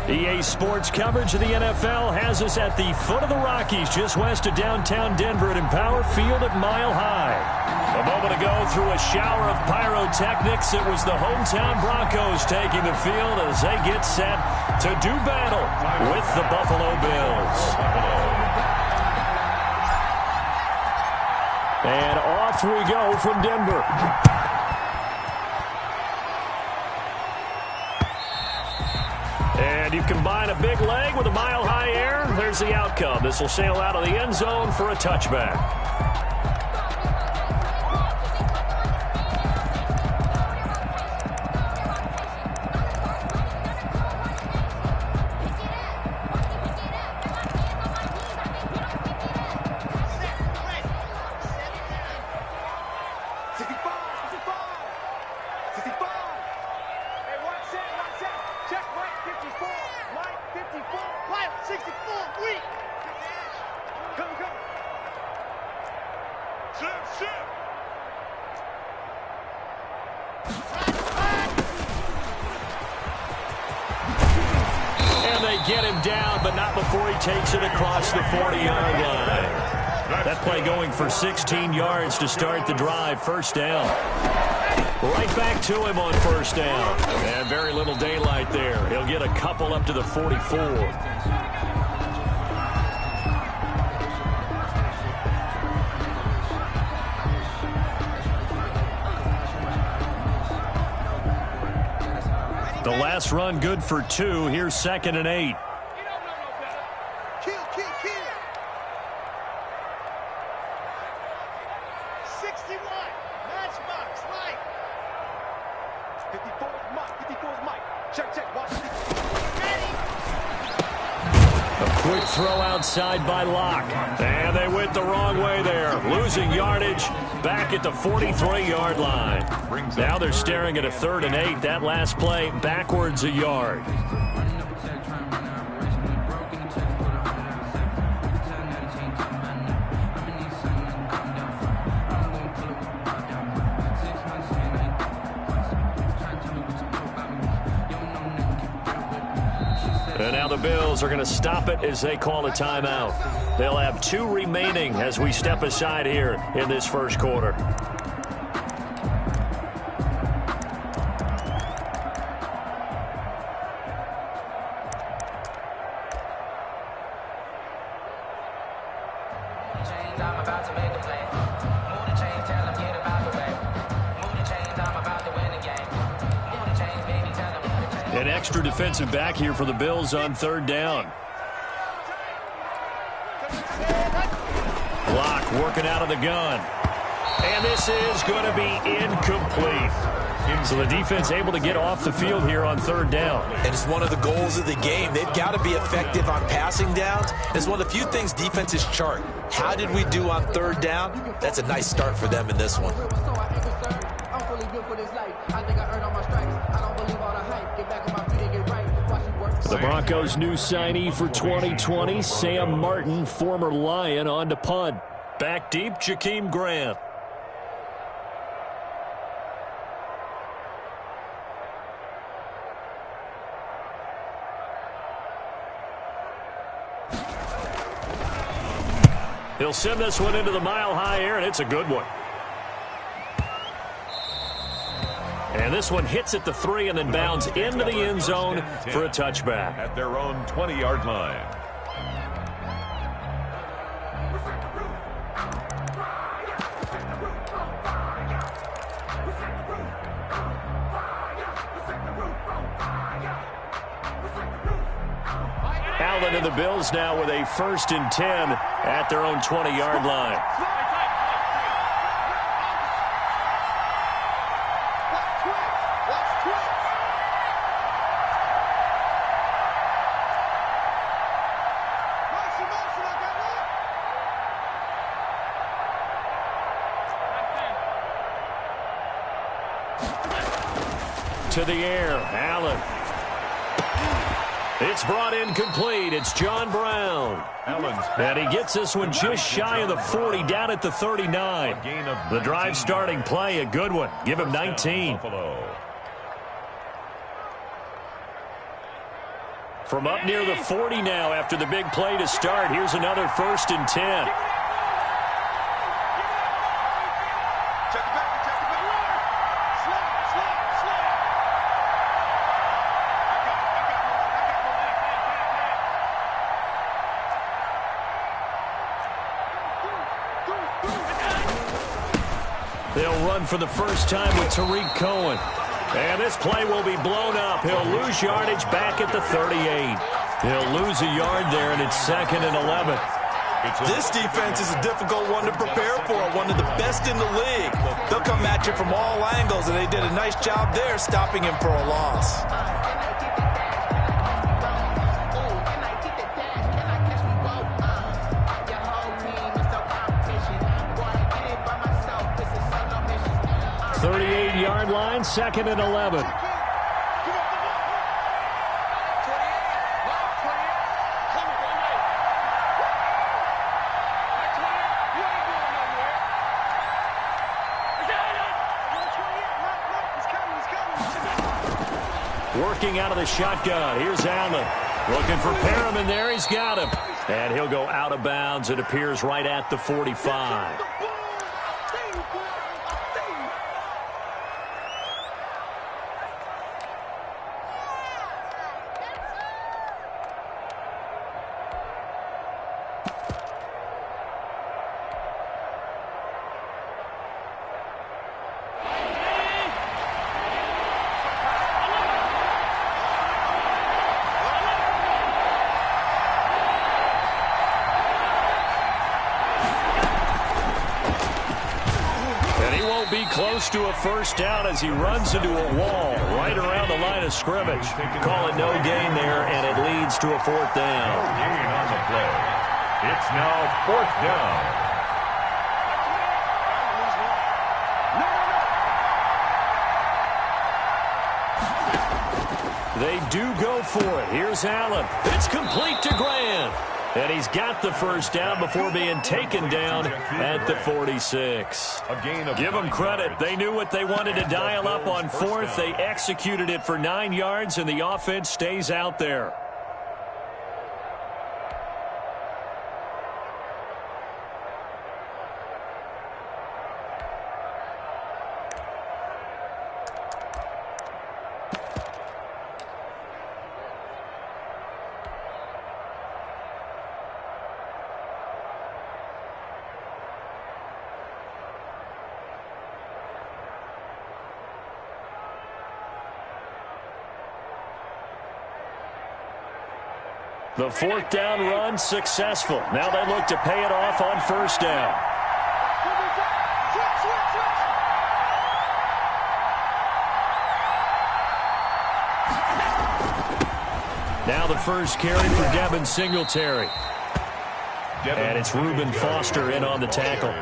EA Sports coverage of the NFL has us at the foot of the Rockies, just west of downtown Denver at Empower Field at Mile High. A moment ago, through a shower of pyrotechnics, it was the hometown Broncos taking the field as they get set to do battle with the Buffalo Bills. And off we go from Denver. And you combine a big leg with a mile-high air, there's the outcome. This will sail out of the end zone for a touchback. Get him down, but not before he takes it across the 40-yard line. That play going for 16 yards to start the drive. First down. Right back to him on first down. And very little daylight there. He'll get a couple up to the 44. The last run good for 2. Here's 2nd and 8. Kill. 61. Matchbox. Mike. 54 is Mike. 54 is Mike. Check. Watch. Ready. A quick throw outside by Locke. And they went the wrong way there. Losing yardage back at the 43-yard line. Now they're staring at a 3rd and 8. That last play backwards a yard. And now the Bills are going to stop it as they call a timeout. They'll have 2 remaining as we step aside here in this first quarter. An extra defensive back here for the Bills on 3rd down. Locke working out of the gun. And this is going to be incomplete. So the defense able to get off the field here on 3rd down. And it's one of the goals of the game. They've got to be effective on passing downs. It's one of the few things defenses chart. How did we do on 3rd down? That's a nice start for them in this one. The Broncos' new signee for 2020, Sam Martin, former Lion, on to punt. Back deep, Jakeem Grant. He'll send this one into the mile-high air, and it's a good one. And this one hits at the 3 and then bounds into the end zone for a touchback. At their own 20-yard line. Allen and the Bills now with a 1st and 10 at their own 20-yard line. To the air, Allen. It's brought in complete. It's John Brown. And he gets this one just shy of the 40, down at the 39. The drive starting play, a good one. Give him 19. From up near the 40 now after the big play to start. Here's another 1st and 10. They'll run for the first time with Tariq Cohen. And this play will be blown up. He'll lose yardage back at the 38. He'll lose a yard there, and it's 2nd and 11. This defense is a difficult one to prepare for, one of the best in the league. They'll come at you from all angles, and they did a nice job there stopping him for a loss. Yard line, 2nd and 11. Working out of the shotgun. Here's Allen. Looking for Perriman there. He's got him. And he'll go out of bounds. It appears right at the 45. Be close to a first down as he runs into a wall right around the line of scrimmage. Call it no gain there, and it leads to a 4th down. Gain on the play. It's now 4th down. They do go for it. Here's Allen. It's complete to Grant. And he's got the first down before being taken down at the 46. Give them credit. They knew what they wanted to dial up on 4th. They executed it for 9 yards, and the offense stays out there. The 4th down run successful. Now they look to pay it off on 1st down. Now the first carry for Devin Singletary. And it's Reuben Foster in on the tackle.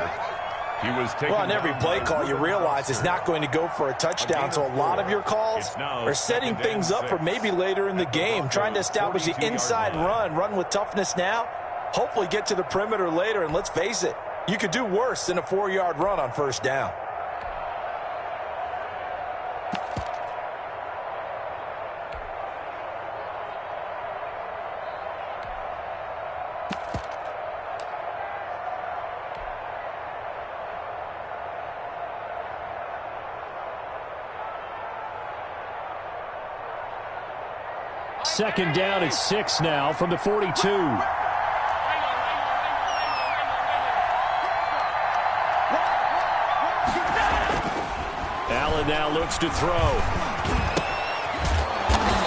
Well, on every play call, you realize it's not going to go for a touchdown, so a lot of your calls are setting things up for maybe later in the game, trying to establish the inside run with toughness now, hopefully get to the perimeter later, and let's face it, you could do worse than a 4-yard run on 1st down. Second down at 6 now from the 42. Allen now looks to throw.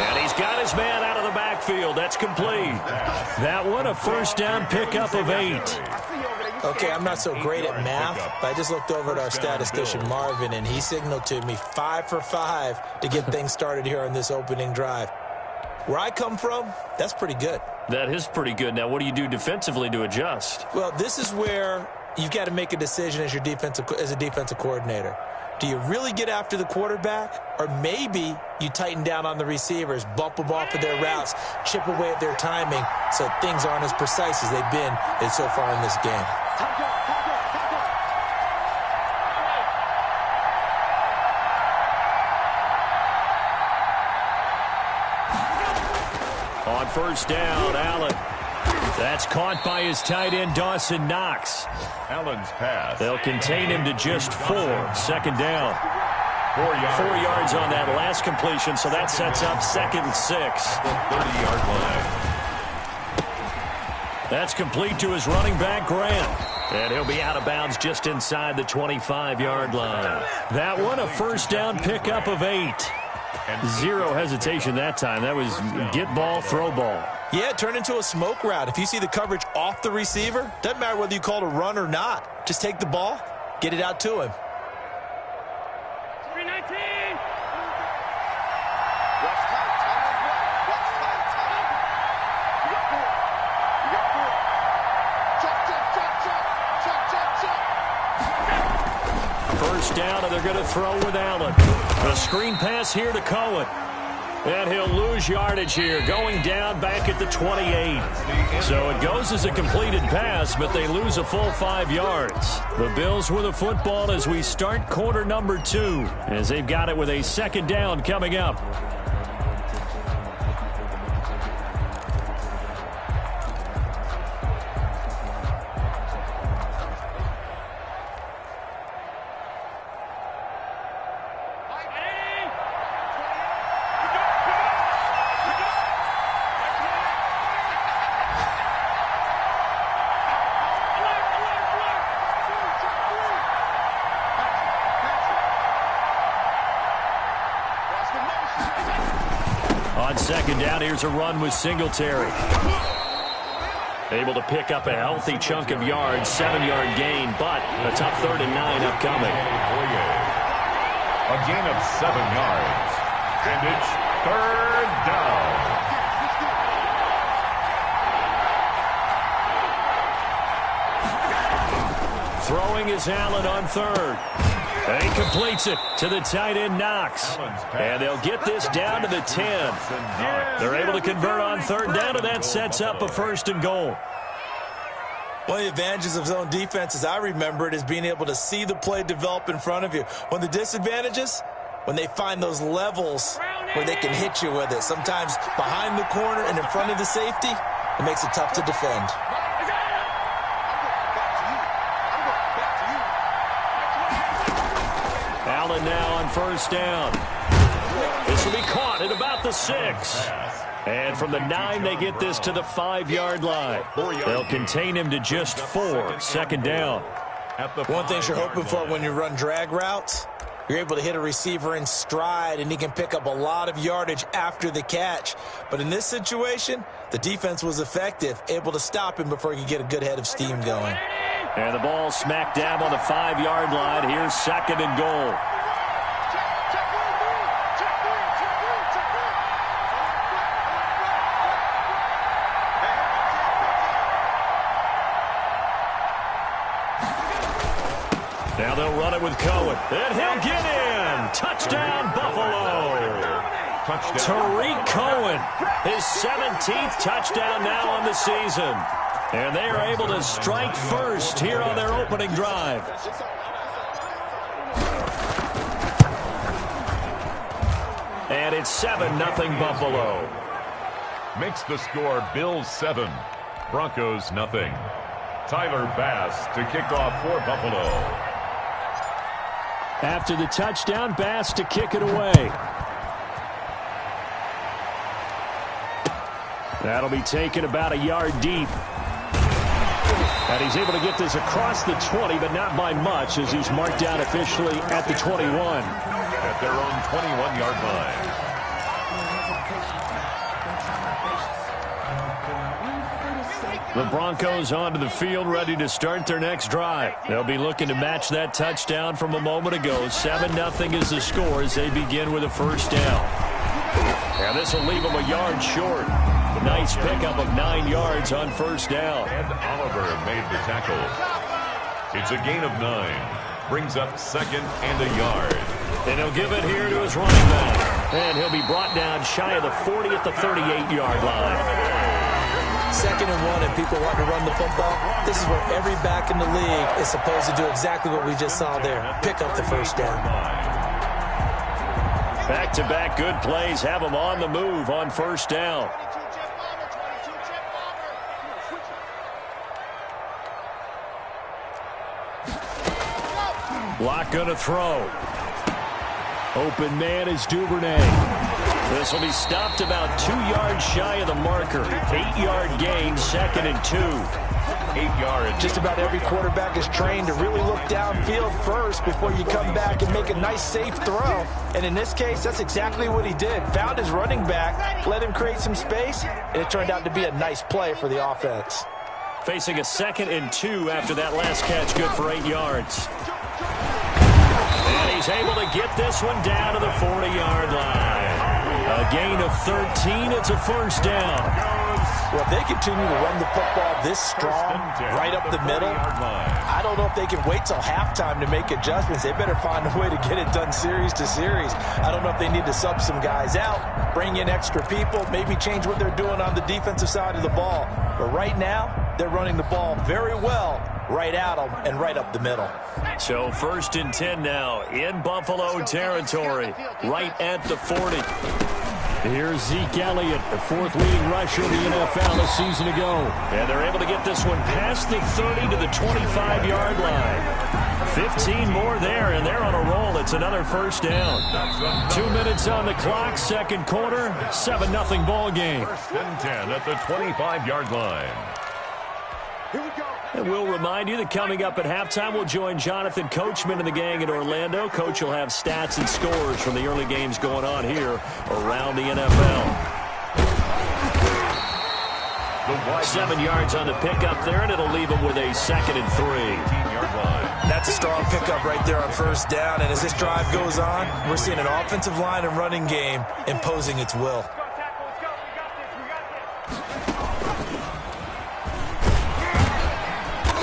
And he's got his man out of the backfield. That's complete. That one a first down pickup of 8. Okay, I'm not so great at math, but I just looked over at our statistician Marvin, and he signaled to me 5 for 5 to get things started here on this opening drive. Where I come from, that's pretty good. That is pretty good. Now, what do you do defensively to adjust? Well, this is where you've got to make a decision as a defensive coordinator. Do you really get after the quarterback, or maybe you tighten down on the receivers, bump them off of their routes, chip away at their timing so things aren't as precise as they've been so far in this game? On first down, Allen. That's caught by his tight end, Dawson Knox. Allen's pass. They'll contain him to just 4. Second down. 4 yards on that last completion, so that sets up 2nd and 6. The 30-yard line. That's complete to his running back, Grant. And he'll be out of bounds just inside the 25-yard line. That one, a first down pickup of 8. Zero hesitation that time. That was get ball, throw ball. Yeah, it turned into a smoke route. If you see the coverage off the receiver, doesn't matter whether you call it a run or not. Just take the ball, get it out to him. 319. First down, and they're going to throw with Allen. A screen pass here to Cohen. And he'll lose yardage here, going down back at the 28. So it goes as a completed pass, but they lose a full 5 yards. The Bills with a football as we start quarter number 2, as they've got it with a second down coming up. On second down, here's a run with Singletary. Able to pick up a healthy chunk of yards, 7-yard gain, but a tough 3rd and 9 upcoming. A gain of 7 yards, and it's 3rd down. Throwing is Allen on 3rd. And he completes it to the tight end, Knox. And they'll get this down to the 10. They're able to convert on 3rd down, and that sets up a 1st and goal. One of the advantages of zone defense, as I remember it, is being able to see the play develop in front of you. One of the disadvantages, when they find those levels where they can hit you with it. Sometimes behind the corner and in front of the safety, it makes it tough to defend. Allen now on first down. This will be caught at about the 6. And from the 9, they get this to the 5-yard line. They'll contain him to just 4. Second down. One thing you're hoping for when you run drag routes, you're able to hit a receiver in stride, and he can pick up a lot of yardage after the catch. But in this situation, the defense was effective, able to stop him before he could get a good head of steam going. And the ball smack dab on the 5-yard line. Here's 2nd and goal. Now they'll run it with Cohen. And he'll get in. Touchdown, Buffalo. Tariq Cohen, his 17th touchdown now on the season. And they are able to strike first here on their opening drive. And it's 7-0 Buffalo. Makes the score Bills 7, Broncos nothing. Tyler Bass to kick off for Buffalo. After the touchdown, Bass to kick it away. That'll be taken about a yard deep. And he's able to get this across the 20, but not by much, as he's marked down officially at the 21. At their own 21-yard line. The Broncos onto the field, ready to start their next drive. They'll be looking to match that touchdown from a moment ago. 7-0 is the score as they begin with a first down. And this will leave them a yard short. Nice pickup of 9 yards on first down. And Oliver made the tackle. It's a gain of 9. Brings up 2nd and a yard. And he'll give it here to his running back. And he'll be brought down shy of the 40 at the 38-yard line. 2nd and 1, and people want to run the football. This is where every back in the league is supposed to do exactly what we just saw there. Pick up the first down. Back-to-back good plays have them on the move on first down. Lock going to throw. Open man is Duvernay. This will be stopped about 2 yards shy of the marker. 8-yard gain, 2nd and 2. 8 yards. Just about every quarterback is trained to really look downfield first before you come back and make a nice, safe throw. And in this case, that's exactly what he did. Found his running back, let him create some space, and it turned out to be a nice play for the offense. Facing a 2nd and 2 after that last catch, good for 8 yards. And he's able to get this one down to the 40-yard line. A gain of 13, it's a first down. Well, if they continue to run the football this strong, right up the middle, I don't know if they can wait till halftime to make adjustments. They better find a way to get it done series to series. I don't know if they need to sub some guys out, bring in extra people, maybe change what they're doing on the defensive side of the ball. But right now, they're running the ball very well, right at them and right up the middle. So 1st and 10 now in Buffalo territory, right at the 40. Here's Zeke Elliott, the 4th leading rusher in the NFL a season ago. And they're able to get this one past the 30 to the 25-yard line. 15 more there, and they're on a roll. It's another first down. 2 minutes on the clock, 2nd quarter, 7-0 ball game. 1st and 10 at the 25-yard line. Here we go. And we'll remind you that coming up at halftime, we'll join Jonathan Coachman and the gang in Orlando. Coach will have stats and scores from the early games going on here around the NFL. 7 yards on the pickup there, and it'll leave him with a 2nd and 3. 18-yard line. That's a strong pickup right there on first down. And as this drive goes on, we're seeing an offensive line and running game imposing its will.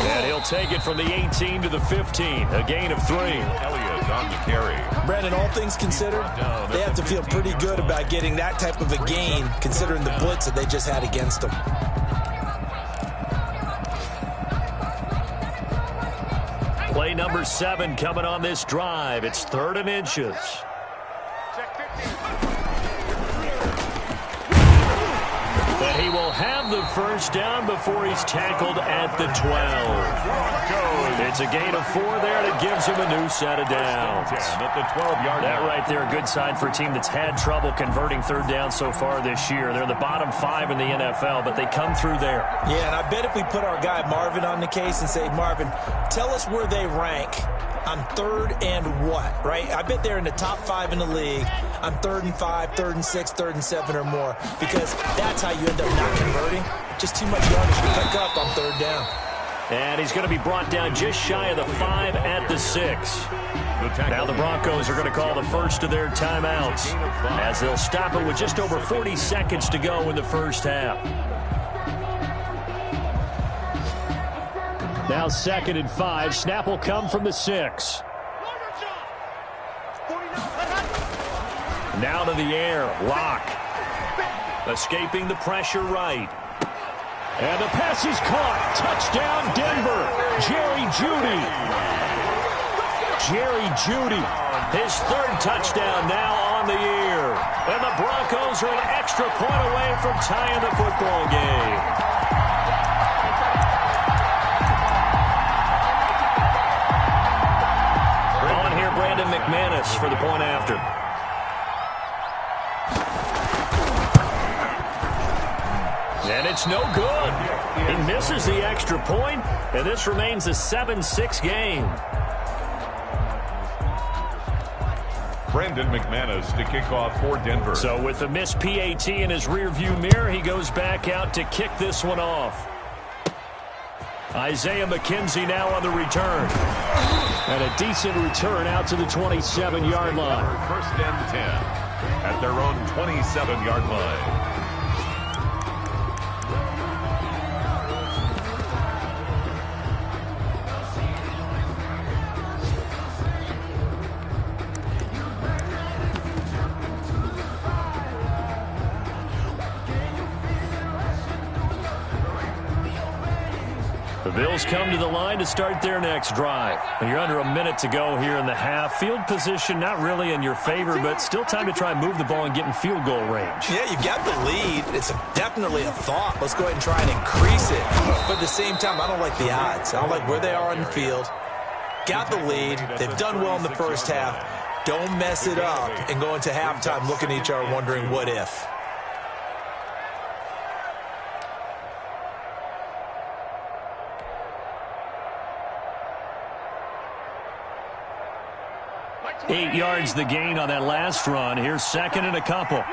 And he'll take it from the 18 to the 15, a gain of 3. Elliott on the carry. Brandon, all things considered, they have to feel pretty good about getting that type of a gain, considering the blitz that they just had against them. Play number 7 coming on this drive. It's 3rd and inches. But he will have the first down before he's tackled at the 12. It's a gain of 4 there, and it gives him a new set of downs. At the 12-yard line. That right there, a good sign for a team that's had trouble converting 3rd down so far this year. They're the bottom 5 in the NFL, but they come through there. Yeah, and I bet if we put our guy Marvin on the case and say, Marvin, tell us where they rank on 3rd and what, right? I bet they're in the top 5 in the league on 3rd and 5, 3rd and 6, 3rd and 7 or more, because that's how you end up not converting. Just too much yardage to pick up on 3rd down. And he's going to be brought down just shy of the 5 at the 6. Now the Broncos are going to call the first of their timeouts as they'll stop it with just over 40 seconds to go in the first half. Now 2nd and 5. Snap will come from the 6. Now to the air. Lock. Escaping the pressure right. And the pass is caught. Touchdown, Denver. Jerry Jeudy. Jerry Jeudy. His 3rd touchdown now on the year. And the Broncos are an extra point away from tying the football game. On here, Brandon McManus for the point after. And it's no good. He misses the extra point, and this remains a 7-6 game. Brandon McManus to kick off for Denver. So with the missed PAT in his rearview mirror, he goes back out to kick this one off. Isaiah McKenzie now on the return. And a decent return out to the 27-yard line. 1st and 10 at their own 27-yard line. The Bills come to the line to start their next drive. And you're under a minute to go here in the half. Field position not really in your favor, but still time to try and move the ball and get in field goal range. Yeah, you've got the lead. It's definitely a thought. Let's go ahead and try and increase it. But at the same time, I don't like the odds. I don't like where they are on the field. got the lead. They've done well in the first half. Don't mess it up and go into halftime looking at each other wondering what if. Eight yards the gain on that last run. Here's second and a couple.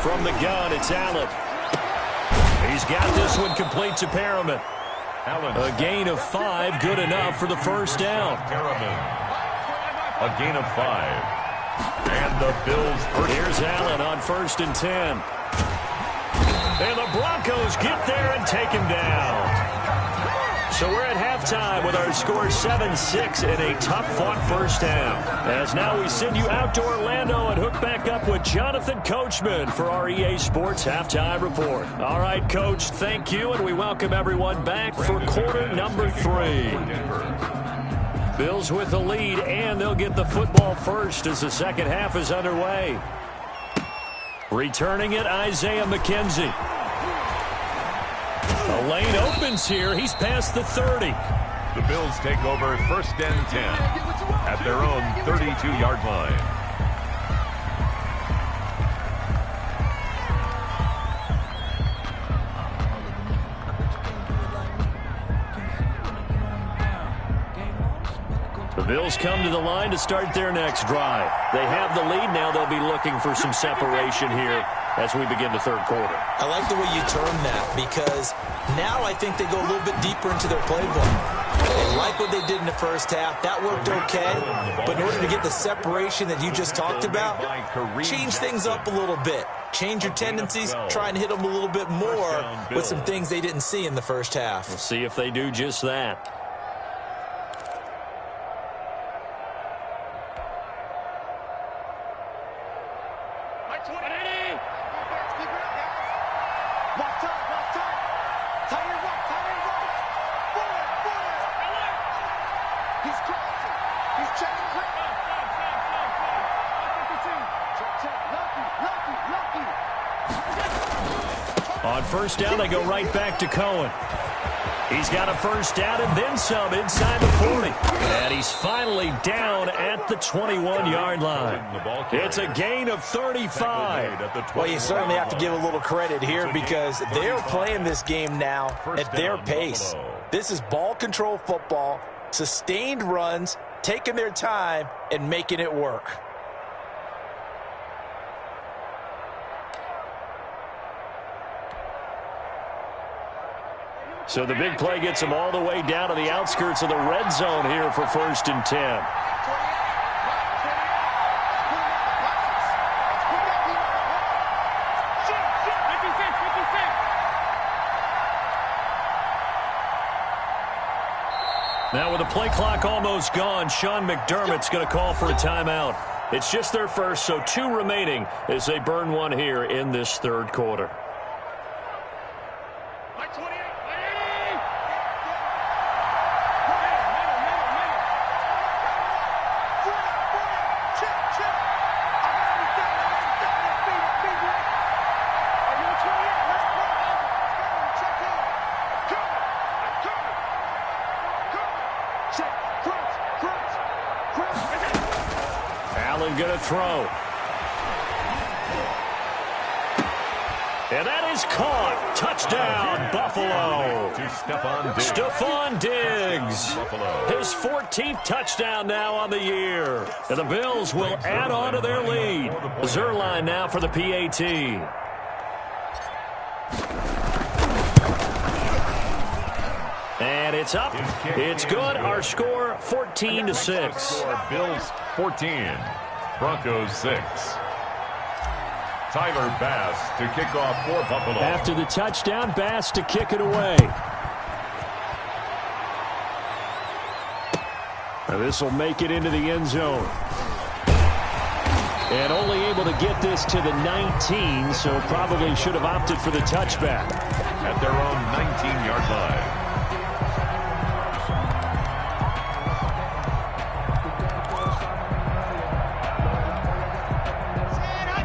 From the gun, it's Allen. He's got this one complete to Perriman. A gain of 5, good enough for the first down. A gain of 5. And the Bills. Here's Allen on 1st and 10. And the Broncos get there and take him down. So we're at halftime with our score 7-6 in a tough-fought first half. As now we send you out to Orlando and hook back up with Jonathan Coachman for our EA Sports Halftime Report. All right, Coach, thank you, and we welcome everyone back for quarter number 3. Bills with the lead, and they'll get the football first as the second half is underway. Returning it, Isaiah McKenzie. A lane opens here. He's past the 30. The Bills take over 1st and 10 at their own 32-yard line. The Bills come to the line to start their next drive. They have the lead. Now they'll be looking for some separation here as we begin the third quarter. I like the way you term that because now I think they go a little bit deeper into their playbook. They like what they did in the first half. That worked okay. But in order to get the separation that you just talked about, change things up a little bit. Change your tendencies. Try and hit them a little bit more with some things they didn't see in the first half. We'll see if they do just that. On first down, they go right back to Cohen. He's got a first down and then some inside the 40. And he's finally down at the 21-yard line. It's a gain of 35. Well, you certainly have to give a little credit here because they're playing this game now at their pace. This is ball control football, sustained runs, taking their time and making it work. So the big play gets them all the way down to the outskirts of the red zone here for 1st and 10. Now with the play clock almost gone, Sean McDermott's going to call for a timeout. It's just their first, so 2 remaining as they burn one here in this third quarter. Allen going to throw. And that is caught. Touchdown, Buffalo. Stephon Diggs. His 14th touchdown now on the year. And the Bills will add on to their lead. Zerline now for the PAT. And it's up. It's good. Our score 14-6. Bills 14, Broncos 6. Tyler Bass to kick off for Buffalo. After the touchdown, Bass to kick it away. Now this will make it into the end zone. And only able to get this to the 19, so probably should have opted for the touchback. At their own 19-yard line.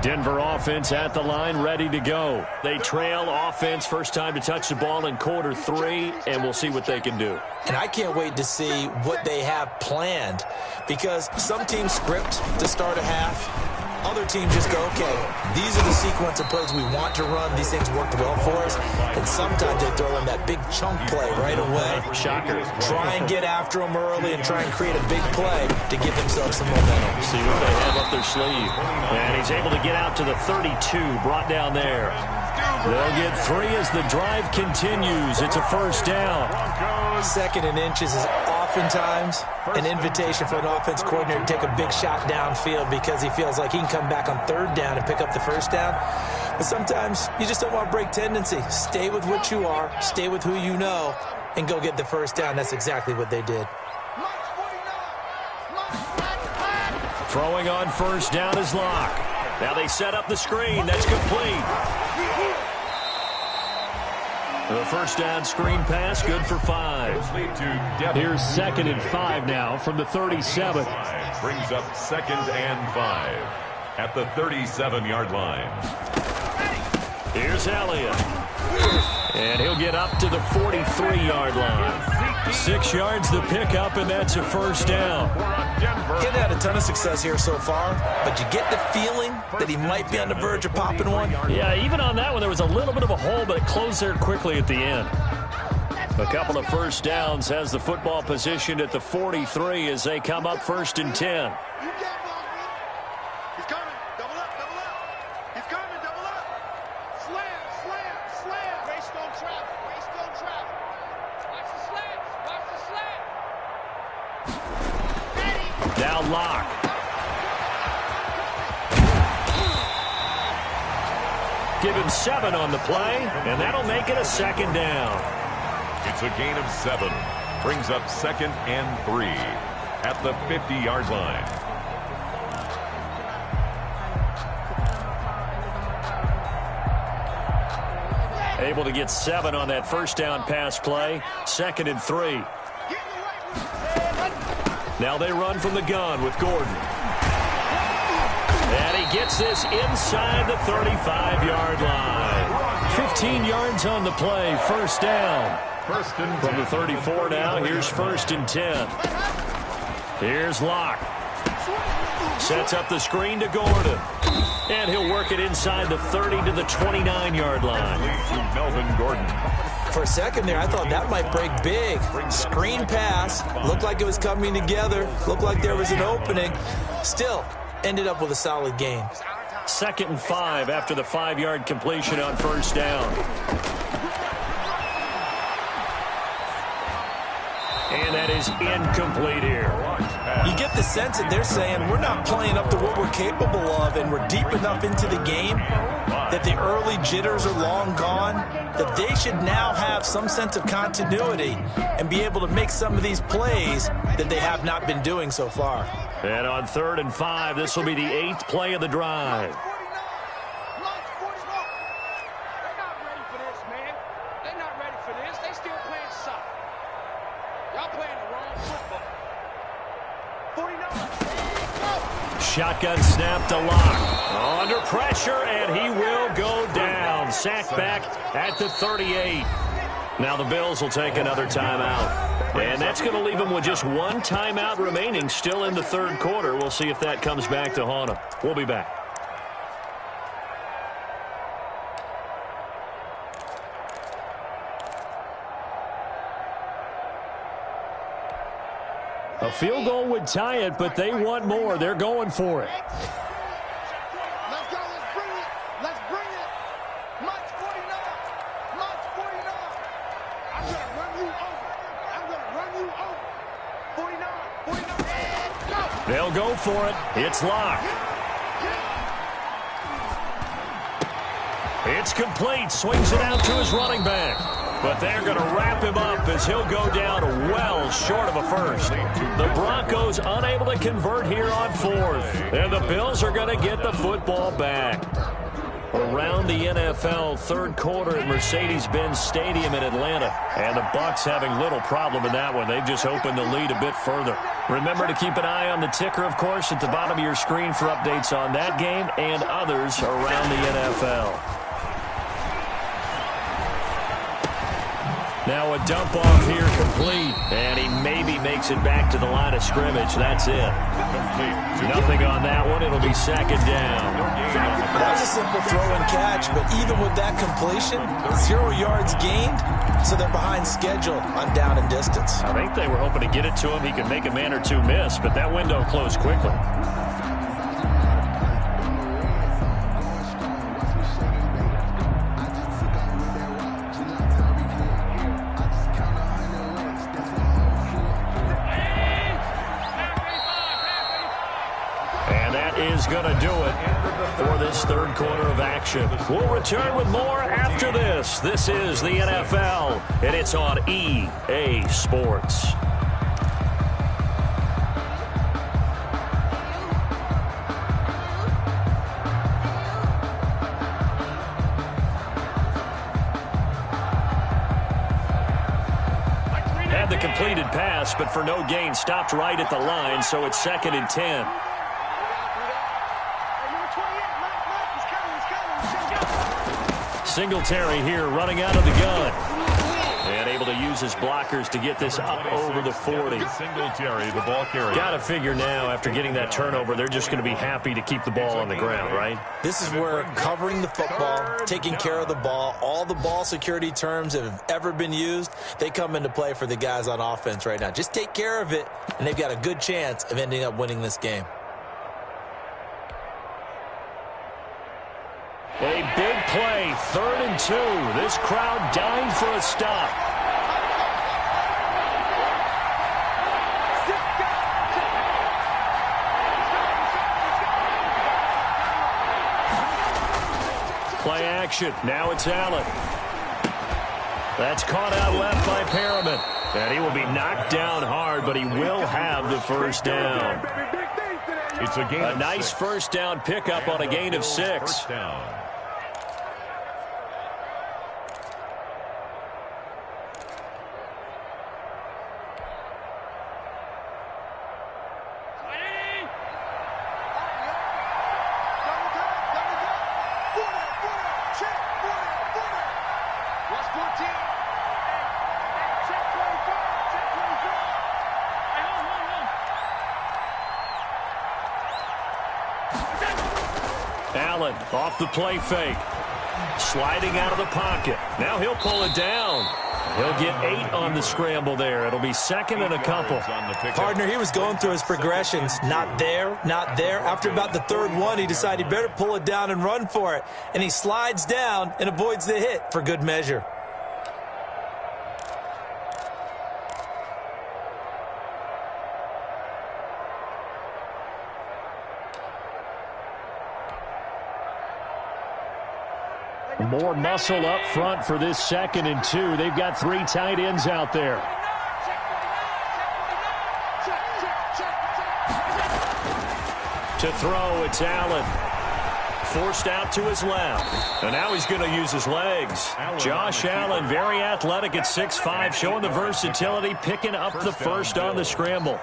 Denver offense at the line, ready to go. They trail offense, first time to touch the ball in quarter 3, and we'll see what they can do. And I can't wait to see what they have planned, because some teams script to start a half. Other teams just go, okay, these are the sequence of plays we want to run. These things worked well for us. And sometimes they throw in that big chunk play right away. Shocker. Try and get after them early and try and create a big play to give themselves some momentum. See what they have up their sleeve. And he's able to get out to the 32, brought down there. They'll get 3 as the drive continues. It's a first down. 2nd and inches is oftentimes an invitation for an offense coordinator to take a big shot downfield because he feels like he can come back on 3rd down and pick up the first down. But sometimes you just don't want to break tendency. Stay with what you are, stay with who you know, and go get the first down. That's exactly what they did. Throwing on first down is Locke. Now they set up the screen. That's complete. The first down screen pass, good for 5. Here's 2nd and 5 now from the 37. Brings up 2nd and 5 at the 37-yard line. Here's Elliott. And he'll get up to the 43-yard line. 6 yards the pickup, and that's a first down. He's had a ton of success here so far, but you get the feeling that he might be on the verge of popping one. Yeah, even on that one, there was a little bit of a hole, but it closed there quickly at the end. A couple of first downs, has the football positioned at the 43 as they come up 1st and 10. Now Locke. Give him 7 on the play, and that'll make it a 2nd down. It's a gain of 7. Brings up 2nd and 3 at the 50-yard line. Able to get 7 on that first down pass play. 2nd and 3. Now they run from the gun with Gordon. And he gets this inside the 35-yard line. 15 yards on the play, first down. From the 34 now, here's 1st and 10. Here's Locke. Sets up the screen to Gordon. And he'll work it inside the 30 to the 29-yard line. Melvin Gordon. For a second there, I thought that might break big. Screen pass. Looked like it was coming together. Looked like there was an opening. Still, ended up with a solid gain. 2nd and 5 after the 5-yard completion on first down. And that is incomplete here. You get the sense that they're saying we're not playing up to what we're capable of, and we're deep enough into the game that the early jitters are long gone, that they should now have some sense of continuity and be able to make some of these plays that they have not been doing so far. And on 3rd and 5, this will be the 8th play of the drive. Shotgun snap to Locke. Under pressure, and he will go down. Sacked back at the 38. Now the Bills will take another timeout. And that's going to leave them with just 1 timeout remaining still in the 3rd quarter. We'll see if that comes back to haunt them. We'll be back. A field goal would tie it, but they want more. They're going for it. Let's go. Let's bring it. Let's bring it. Mike's 49. Mike's 49. I'm going to run you over. I'm going to run you over. 49. 49. Go. They'll go for it. It's Locke. It's complete. Swings it out to his running back. But they're going to wrap him up as he'll go down well short of a first. The Broncos unable to convert here on 4th. And the Bills are going to get the football back. Around the NFL, third quarter at Mercedes-Benz Stadium in Atlanta. And the Bucs having little problem in that one. They've just opened the lead a bit further. Remember to keep an eye on the ticker, of course, at the bottom of your screen for updates on that game and others around the NFL. Now a dump off here complete, and he maybe makes it back to the line of scrimmage. That's it. Nothing on that one. It'll be second down. That was a simple throw and catch, but even with that completion, 0 yards gained, so they're behind schedule on down and distance. I think they were hoping to get it to him. He could make a man or two miss, but that window closed quickly. Is going to do it for this third quarter of action. We'll return with more after this. This is the NFL, and it's on EA Sports. Had the completed pass, but for no gain, stopped right at the line, so it's 2nd and 10. Singletary here running out of the gun. And able to use his blockers to get this up over the 40. Singletary, the ball carrier. Got to figure now, after getting that turnover, they're just going to be happy to keep the ball on the ground, right? This is where covering the football, taking care of the ball, all the ball security terms that have ever been used, they come into play for the guys on offense right now. Just take care of it, and they've got a good chance of ending up winning this game. A big play, 3rd and 2. This crowd dying for a stop. Play action. Now it's Allen. That's caught out left by Perriman. And he will be knocked down hard, but he will have the first down. It's a gain. A nice first down pickup on a gain of 6. First down. Allen off the play fake. Sliding out of the pocket. Now he'll pull it down. He'll get 8 on the scramble there. It'll be 2nd and a couple. Partner, he was going through his progressions. Not there, not there. After about the 3rd one, he decided he better pull it down and run for it. And he slides down and avoids the hit for good measure. More muscle up front for this 2nd and 2. They've got 3 tight ends out there. To throw, it's Allen. Forced out to his left. And now he's going to use his legs. Josh Allen, very athletic at 6'5", showing the versatility, picking up the first on the scramble.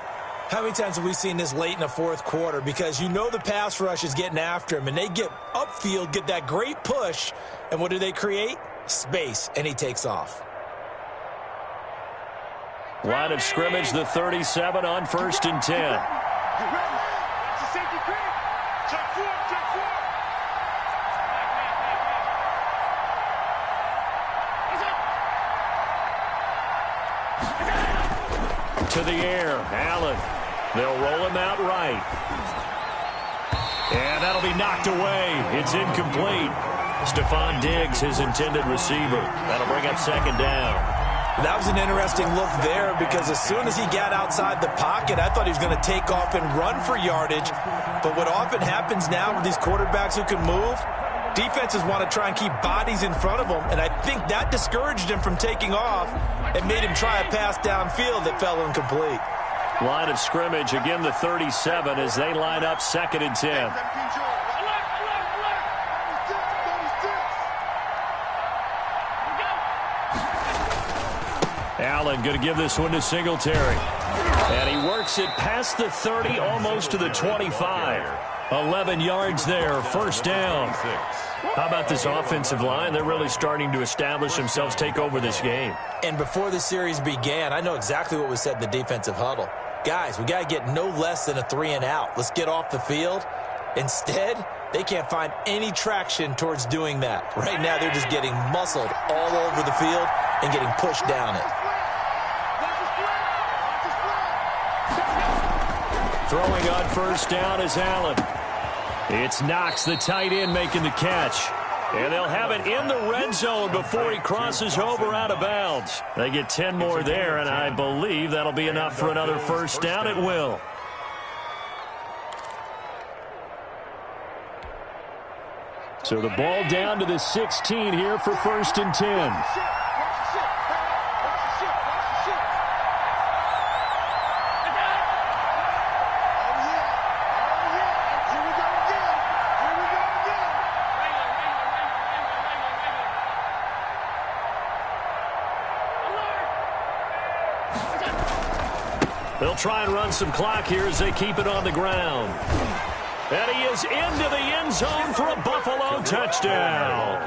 How many times have we seen this late in the 4th quarter? Because you know the pass rush is getting after him, and they get upfield, get that great push, and what do they create? Space, and he takes off. Line of scrimmage, the 37 on 1st and 10. To the air, Allen. They'll roll him out right. And that'll be knocked away. It's incomplete. Stephon Diggs, his intended receiver. That'll bring up 2nd down. That was an interesting look there because as soon as he got outside the pocket, I thought he was going to take off and run for yardage. But what often happens now with these quarterbacks who can move, defenses want to try and keep bodies in front of them, and I think that discouraged him from taking off and made him try a pass downfield that fell incomplete. Line of scrimmage, again the 37 as they line up 2nd and 10. Allen going to give this one to Singletary. And he works it past the 30, almost to the 25. 11 yards there, first down. How about this offensive line? They're really starting to establish themselves, take over this game. And before the series began, I know exactly what was said in the defensive huddle. Guys, we got to get no less than a 3-and-out. Let's get off the field. Instead, they can't find any traction towards doing that. Right now, they're just getting muscled all over the field and getting pushed down it. Throwing on first down is Allen. It's Knox, the tight end, making the catch. And they'll have it in the red zone before he crosses over out of bounds. They get 10 more there, and I believe that'll be enough for another first down. It will. So the ball down to the 16 here for 1st and 10. They'll try and run some clock here as they keep it on the ground. And he is into the end zone for a Buffalo touchdown.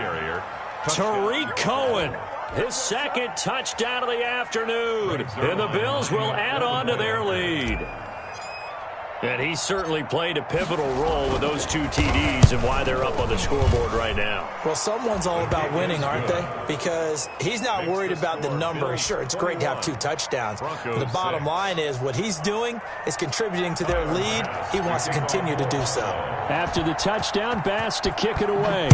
Tariq Cohen, his second touchdown of the afternoon. And the Bills will add on to their lead. And he certainly played a pivotal role with those 2 TDs and why they're up on the scoreboard right now. Well, someone's all about winning, aren't they? Because he's not worried about the number. Sure, it's great to have 2 touchdowns. But the bottom line is what he's doing is contributing to their lead. He wants to continue to do so. After the touchdown, Bass to kick it away.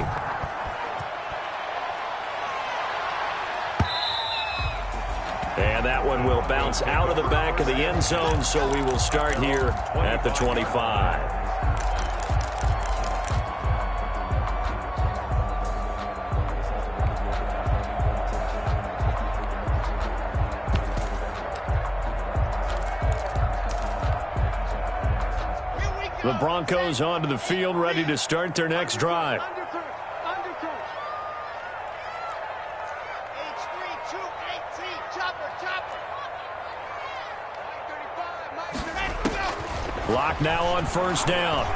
And that one will bounce out of the back of the end zone, so we will start here at the 25. The Broncos onto the field, ready to start their next drive. Block now on first down.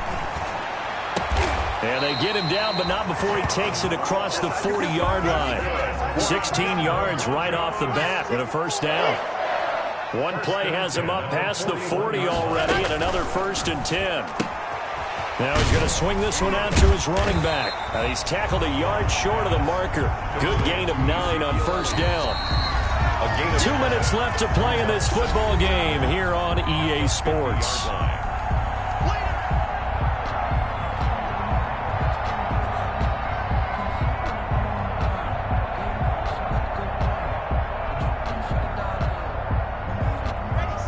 And they get him down, but not before he takes it across the 40-yard line. 16 yards right off the bat and a first down. One play has him up past the 40 already, and another 1st and 10. Now he's going to swing this one out to his running back. He's tackled a yard short of the marker. Good gain of 9 on first down. 2 minutes left to play in this football game here on EA Sports.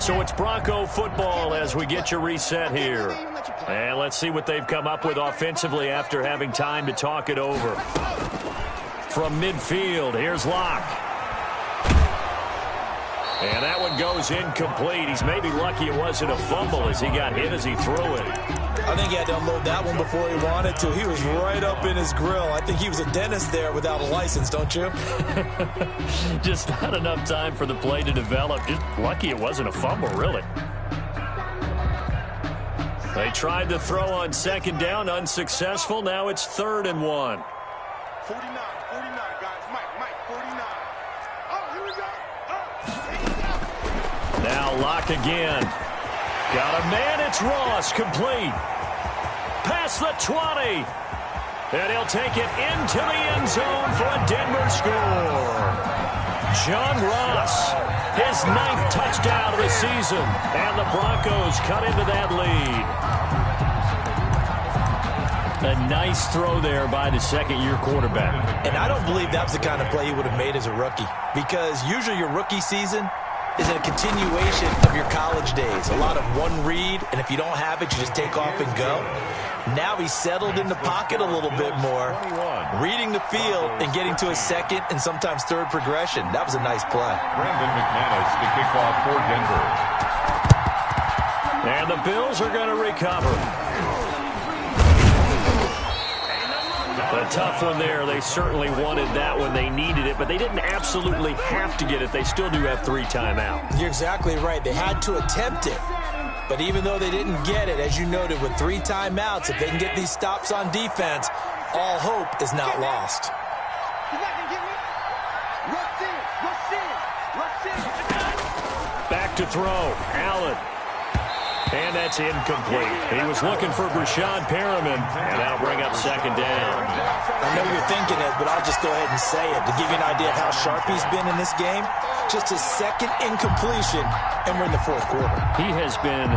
So it's Bronco football as we get you reset here. And let's see what they've come up with offensively after having time to talk it over. From midfield, here's Locke. And that one goes incomplete. He's maybe lucky it wasn't a fumble as he got hit as he threw it. I think he had to unload that one before he wanted to. He was right up in his grill. I think he was a dentist there without a license, don't you? Just not enough time for the play to develop. Just lucky it wasn't a fumble, really. They tried to throw on 2nd down, unsuccessful. Now it's 3rd and 1. 49, guys. Mike, 49. Oh, here we go. Now Locke again. Got a man, it's Ross, complete. Past the 20. And he'll take it into the end zone for a Denver score. John Ross, his 9th touchdown of the season. And the Broncos cut into that lead. A nice throw there by the 2nd-year quarterback. And I don't believe that was the kind of play he would have made as a rookie. Because usually your rookie season is a continuation of your college days. A lot of one read, and if you don't have it, you just take off and go. Now he's settled in the pocket a little bit more, reading the field and getting to a 2nd and sometimes 3rd progression. That was a nice play. Brandon McManus to kick off for Denver. And the Bills are going to recover. A tough one there. They certainly wanted that when they needed it, but they didn't absolutely have to get it. They still do have 3 timeouts. You're exactly right. They had to attempt it. But even though they didn't get it, as you noted, with 3 timeouts, if they can get these stops on defense, all hope is not lost. Back to throw. Allen. And that's incomplete. He was looking for Brashad Perriman, and that'll bring up 2nd down. I know you're thinking it, but I'll just go ahead and say it. To give you an idea of how sharp he's been in this game, just his 2nd incompletion, and we're in the 4th quarter. He has been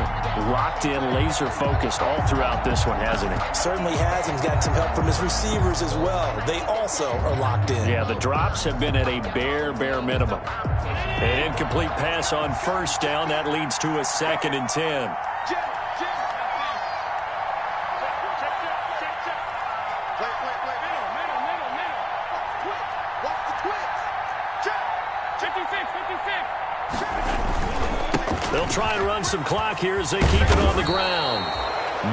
locked in, laser-focused all throughout this one, hasn't he? Certainly has, and he's gotten some help from his receivers as well. They also are locked in. Yeah, the drops have been at a bare minimum. An incomplete pass on 1st down. That leads to a 2nd and 10. They'll try and run some clock here as they keep it on the ground.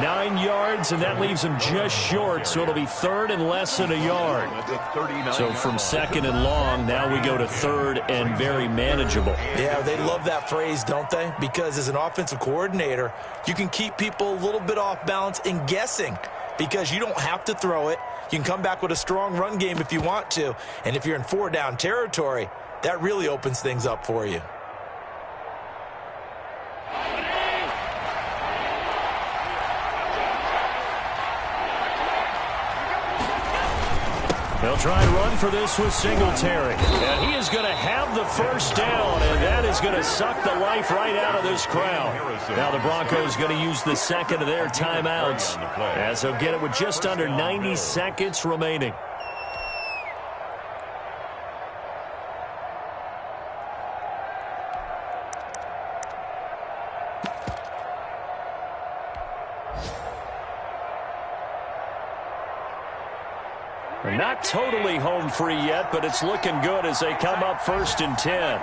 9 yards, and that leaves them just short, so it'll be 3rd and less than a yard. So from 2nd and long, now we go to 3rd and very manageable. Yeah, they love that phrase, don't they? Because as an offensive coordinator, you can keep people a little bit off balance and guessing because you don't have to throw it. You can come back with a strong run game if you want to, and if you're in 4-down territory, that really opens things up for you. They'll try and run for this with Singletary. And he is going to have the 1st down, and that is going to suck the life right out of this crowd. Now the Broncos going to use the 2nd of their timeouts as they'll get it with just under 90 seconds remaining. They're not totally home free yet, but it's looking good as they come up 1st and 10.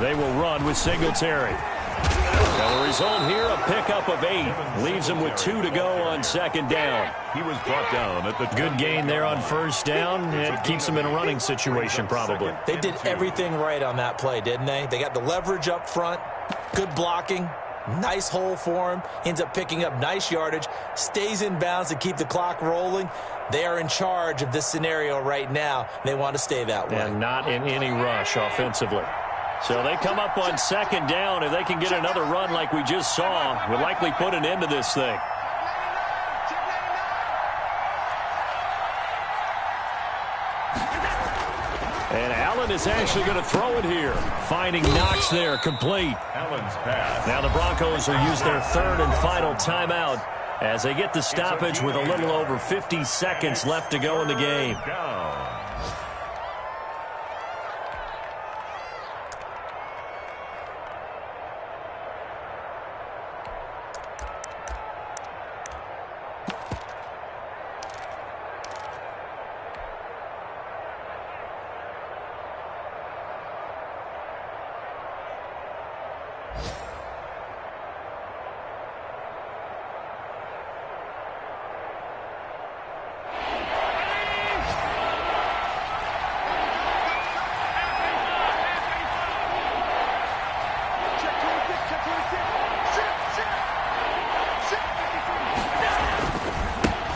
They will run with Singletary. Now the result here, a pickup of 8. Leaves them with 2 to go on 2nd down. He was brought down at the good gain there on 1st down. It keeps them in a running situation probably. They did everything right on that play, didn't they? They got the leverage up front, good blocking, nice hole for him, ends up picking up nice yardage, stays in bounds to keep the clock rolling. They are in charge of this scenario right now. They want to stay that way. And not in any rush offensively. So they come up on 2nd down. If they can get another run like we just saw, would likely put an end to this thing. And Allen is actually going to throw it here. Finding Knox there, complete. Allen's pass. Now the Broncos will use their 3rd and final timeout as they get the stoppage with a little over 50 seconds left to go in the game.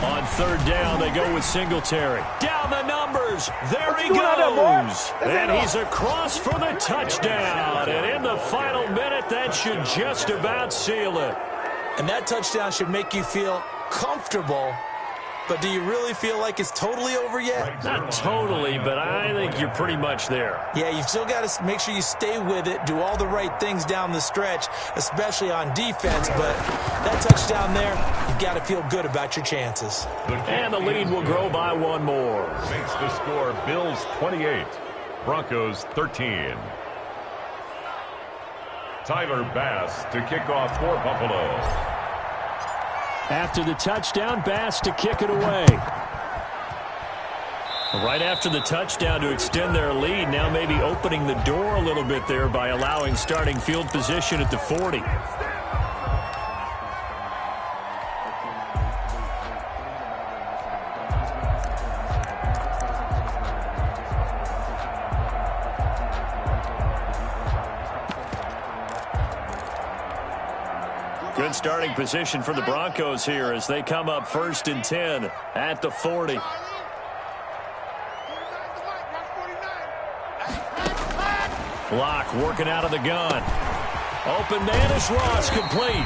On 3rd down, they go with Singletary. Down the numbers. There he goes. And he's across for the touchdown. And in the final minute, that should just about seal it. And that touchdown should make you feel comfortable. But do you really feel like it's totally over yet? Not totally, but I think you're pretty much there. Yeah, you've still got to make sure you stay with it, do all the right things down the stretch, especially on defense. But that touchdown there, you've got to feel good about your chances. And the lead will grow by 1 more. Makes the score Bills 28, Broncos 13. Tyler Bass to kick off for Buffalo. After the touchdown, Bass to kick it away. Right after the touchdown to extend their lead, now maybe opening the door a little bit there by allowing starting field position at the 40. Good starting position for the Broncos here as they come up 1st and 10 at the 40. Block working out of the gun. Open man is Ross, complete.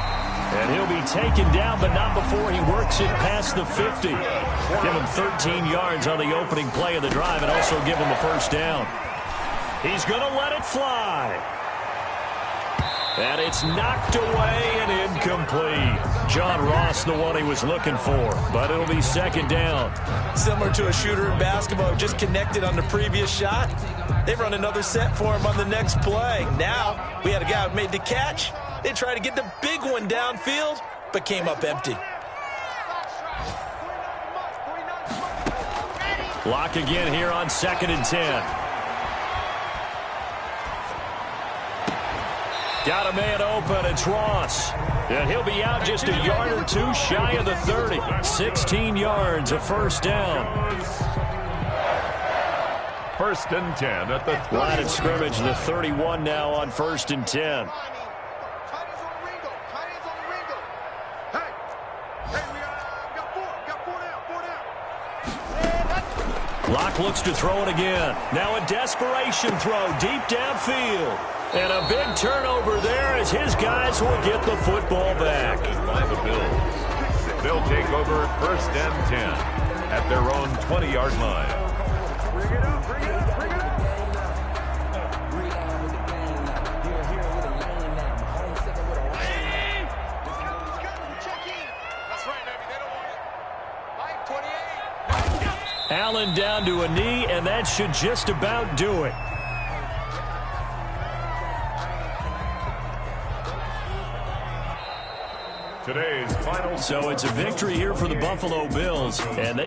And he'll be taken down, but not before he works it past the 50. Give him 13 yards on the opening play of the drive and also give him a first down. He's going to let it fly. And it's knocked away and incomplete. John Ross, the one he was looking for, but it'll be 2nd down. Similar to a shooter in basketball, just connected on the previous shot. They run another set for him on the next play. Now, we had a guy who made the catch. They tried to get the big one downfield, but came up empty. Block again here on 2nd and 10. Got a man open, it's Ross. And he'll be out just a yard or two shy of the 30. 16 yards, a first down. 1st and 10 at the 30. Line of scrimmage, the 31 now on 1st and 10. Locke looks to throw it again. Now a desperation throw deep downfield. And a big turnover there as his guys will get the football back. By the Bills. They'll take over 1st and 10 at their own 20-yard line. Bring it up, bring it up, bring it up. Allen down to a knee, and that should just about do it. Today's final. So it's a victory here for the Buffalo Bills, and they